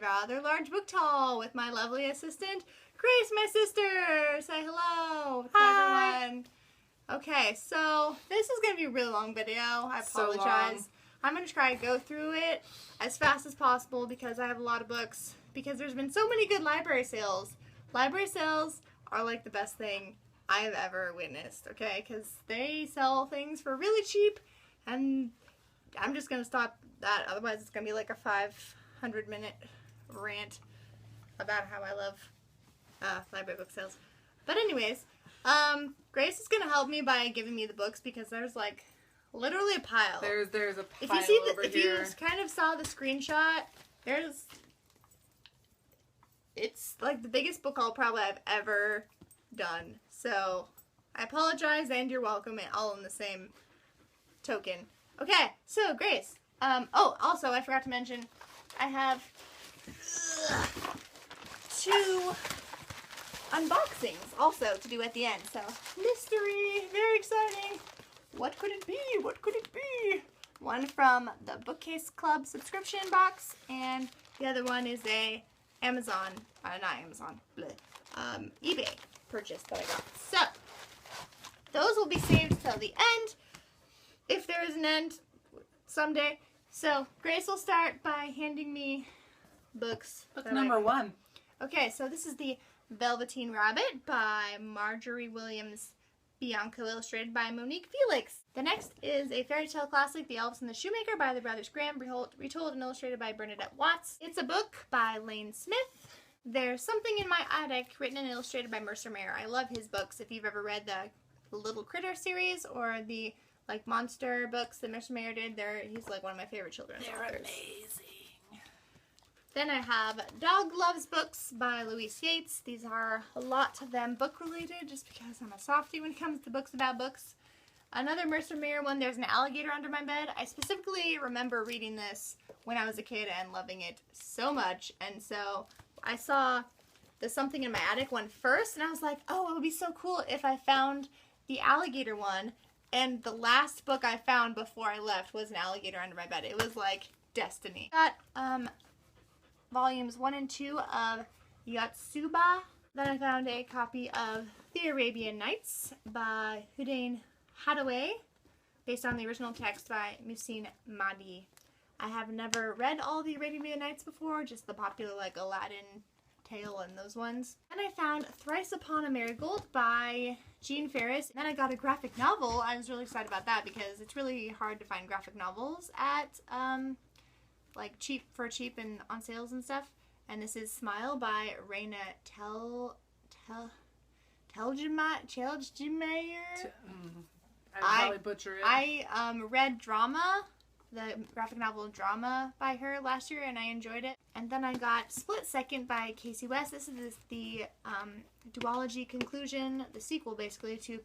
rather large book haul with my lovely assistant, Grace, my sister. Say hello to everyone. Okay, so this is going to be a really long video. I apologize. I'm going to try to go through it as fast as possible because I have a lot of books. Because there's been so many good library sales. Library sales are like the best thing I have ever witnessed, okay? Because they sell things for really cheap, and I'm just going to stop that. Otherwise, it's going to be like a 500-minute rant about how I love library book sales. But anyways, Grace is going to help me by giving me the books because there's like literally a pile. There's a pile if you see over if here. you kind of saw the screenshot, it's like the biggest book haul probably I've ever done. So I apologize and you're welcome, all in the same token. Okay, so Grace. Oh, also I forgot to mention I have 2 unboxings also to do at the end. So mystery, very exciting. What could it be? What could it be? One from the Bookcase Club subscription box, and the other one is a Amazon, not Amazon, eBay purchase that I got. So those will be saved till the end, if there is an end someday. So Grace will start by handing me books. Book number 1. Okay, so this is the Velveteen Rabbit by Marjorie Williams Bianco, illustrated by Monique Felix. The next is a fairy tale classic, The Elves and the Shoemaker by the Brothers Graham, retold and illustrated by Bernadette Watts. It's a book by Lane Smith. There's Something in My Attic, written and illustrated by Mercer Mayer. I love his books. If you've ever read the Little Critter series or the like monster books that Mercer Mayer did, he's like one of my favorite children's authors. They're amazing. Then I have Dog Loves Books by Louise Yates. These are a lot of them book related just because I'm a softie when it comes to books about books. Another Mercer Mayer one, There's an Alligator Under My Bed. I specifically remember reading this when I was a kid and loving it so much. And so I saw the Something in My Attic one first and I was like, oh, it would be so cool if I found the alligator one. And the last book I found before I left was An Alligator Under My Bed. It was like destiny. Got volumes 1 and 2 of Yotsuba. Then I found a copy of The Arabian Nights by Houdain Hadaway, based on the original text by Muhsin Mahdi. I have never read all the Arabian Nights before, just the popular like Aladdin tale and those ones. And I found Thrice Upon a Marigold by Jean Ferris. And then I got a graphic novel. I was really excited about that because it's really hard to find graphic novels at like cheap and on sales and stuff. And this is Smile by Raina Telgemeier. I probably butcher it. I read Drama, the graphic novel Drama by her last year, and I enjoyed it. And then I got Split Second by Casey West. This is the duology conclusion, the sequel basically to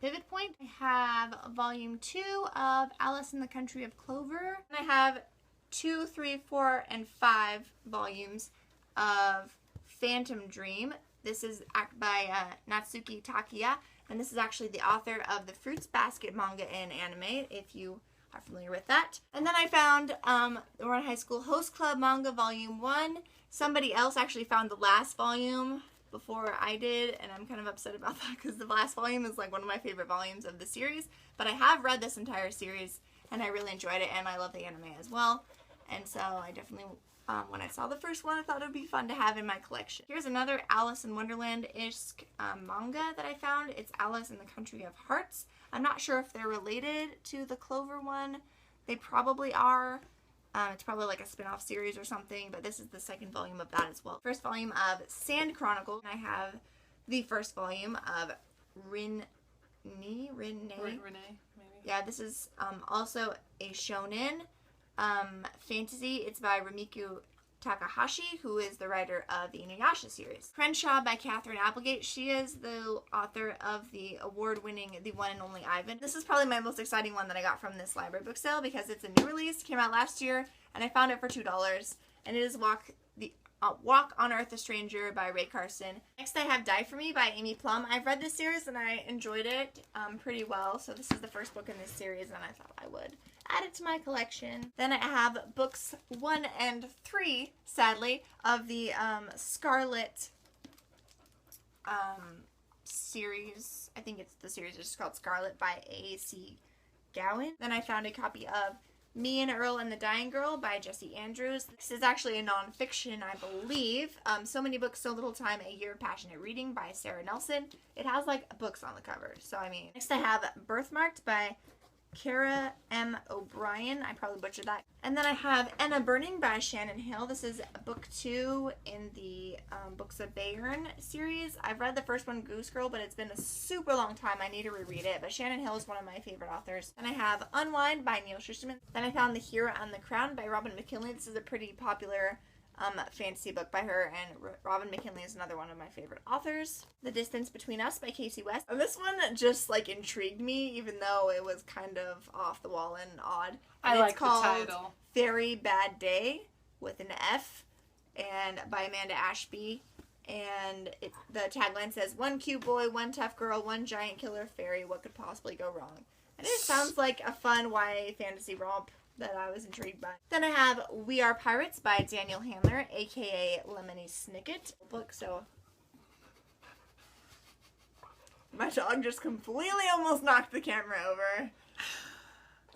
Pivot Point. I have volume 2 of Alice in the Country of Clover. And I have 2, 3, 4, and 5 volumes of Phantom Dream. This is by Natsuki Takiya, and this is actually the author of the Fruits Basket manga and anime, if you are familiar with that. And then I found We're in High School Host Club manga volume 1. Somebody else actually found the last volume before I did, and I'm kind of upset about that because the last volume is like one of my favorite volumes of the series. But I have read this entire series, and I really enjoyed it, and I love the anime as well. And so I definitely, when I saw the first one, I thought it would be fun to have in my collection. Here's another Alice in Wonderland-ish manga that I found. It's Alice in the Country of Hearts. I'm not sure if they're related to the Clover one. They probably are. It's probably like a spin-off series or something, but this is the second volume of that as well. First volume of Sand Chronicle. I have the first volume of Renee, maybe? Yeah, this is also a shonen fantasy. It's by Ramiku Takahashi, who is the writer of the Inuyasha series. Crenshaw by Catherine Applegate. She is the author of the award-winning The One and Only Ivan. This is probably my most exciting one that I got from this library book sale because it's a new release, came out last year, and I found it for $2. And it is Walk on Earth a Stranger by Ray Carson. Next I have Die For Me by Amy Plum. I've read this series and I enjoyed it pretty well, so this is the first book in this series and I thought I would add it to my collection. Then I have books 1 and 3, sadly, of the Scarlet series. I think it's the series is just called Scarlet by A.C. Gowan. Then I found a copy of Me and Earl and the Dying Girl by Jesse Andrews. This is actually a nonfiction, I believe. So Many Books, So Little Time, A Year of Passionate Reading by Sarah Nelson. It has like books on the cover, so I mean. Next I have Birthmarked by Kara M. O'Brien. I probably butchered that. And then I have Enna Burning by Shannon Hill. This is book 2 in the Books of Bayern series. I've read the first one, Goose Girl, but it's been a super long time. I need to reread it. But Shannon Hill is one of my favorite authors. Then I have Unwind by Neil Shusterman. Then I found The Hero and the Crown by Robin McKinley. This is a pretty popular fantasy book by her, and Robin McKinley is another one of my favorite authors. The Distance Between Us by Casey West. And this one just like intrigued me, even though it was kind of off the wall and odd. And I like it's called the title. Very Bad Day with an F, and by Amanda Ashby. And the tagline says, "One cute boy, one tough girl, one giant killer fairy. What could possibly go wrong?" And it sounds like a fun YA fantasy romp that I was intrigued by. Then I have We Are Pirates by Daniel Handler, aka Lemony Snicket book. So my dog just completely almost knocked the camera over.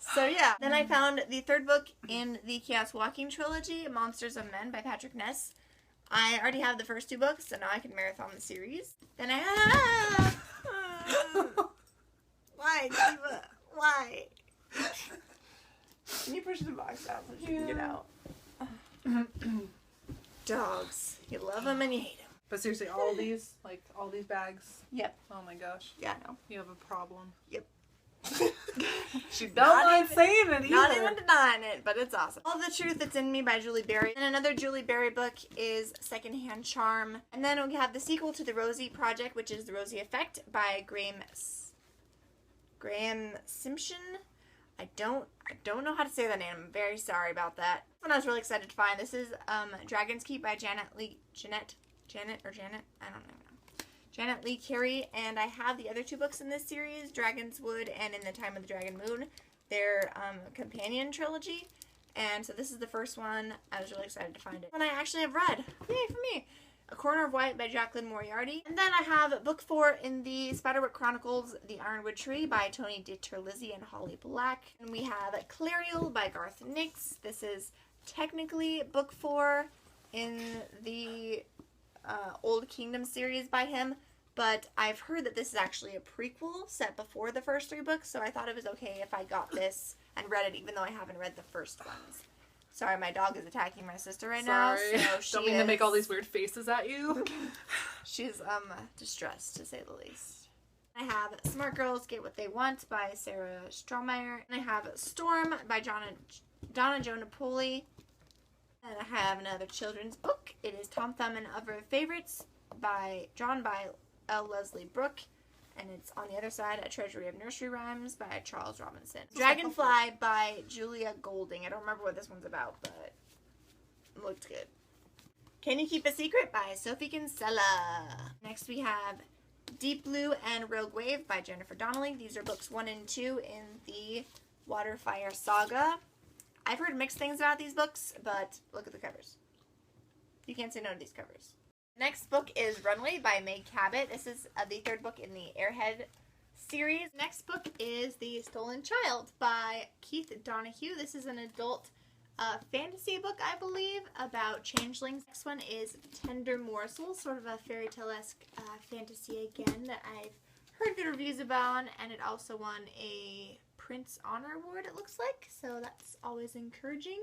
So yeah. Then I found the third book in the Chaos Walking trilogy, Monsters of Men by Patrick Ness. I already have the first 2 books, so now I can marathon the series. Then I have why, Diva? Why? Can you push the box out so she can get out? Dogs. You love them and you hate them. But seriously, all these bags. Yep. Oh my gosh. Yeah, no. You have a problem. Yep. She don't mind saying it either. Not even denying it, but it's awesome. All the Truth That's in Me by Julie Berry. And another Julie Berry book is Secondhand Charm. And then we have the sequel to the Rosie Project, which is The Rosie Effect by Graham Simpson. I don't know how to say that name. I'm very sorry about that. This one I was really excited to find. This is Dragon's Keep by Janet Lee Carey, and I have the other 2 books in this series, Dragon's Wood and In the Time of the Dragon Moon. They're companion trilogy, and so this is the first one. I was really excited to find it. One I actually have read. Yay for me! A Corner of White by Jacqueline Moriarty. And then I have book 4 in the Spiderwick Chronicles, The Ironwood Tree by Toni DiTerlizzi and Holly Black. And we have Clariel by Garth Nix. This is technically book 4 in the Old Kingdom series by him, but I've heard that this is actually a prequel set before the first 3 books, so I thought it was okay if I got this and read it even though I haven't read the first ones. Sorry, my dog is attacking my sister right now. So don't mean to make all these weird faces at you. She's distressed, to say the least. I have Smart Girls Get What They Want by Sarah Strohmeyer. And I have Storm by Donna Jo Napoli. And I have another children's book. It is Tom Thumb and Other Favorites drawn by L. Leslie Brooke. And it's on the other side, A Treasury of Nursery Rhymes by Charles Robinson. Dragonfly by Julia Golding. I don't remember what this one's about, but it looked good. Can You Keep a Secret by Sophie Kinsella. Next we have Deep Blue and Rogue Wave by Jennifer Donnelly. These are books 1 and 2 in the Waterfire Saga. I've heard mixed things about these books, but look at the covers. You can't say no to these covers. Next book is Runway by Meg Cabot. This is the 3rd book in the Airhead series. Next book is The Stolen Child by Keith Donahue. This is an adult fantasy book, I believe, about changelings. Next one is Tender Morsels, sort of a fairy tale-esque fantasy again that I've heard good reviews about, and it also won a Prince Honor Award, it looks like, so that's always encouraging.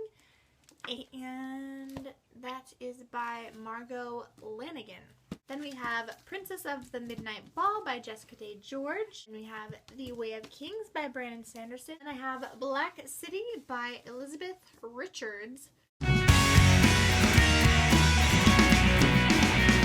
And that is by Margot Lanigan. Then we have Princess of the Midnight Ball by Jessica Day George. And we have The Way of Kings by Brandon Sanderson. And I have Black City by Elizabeth Richards.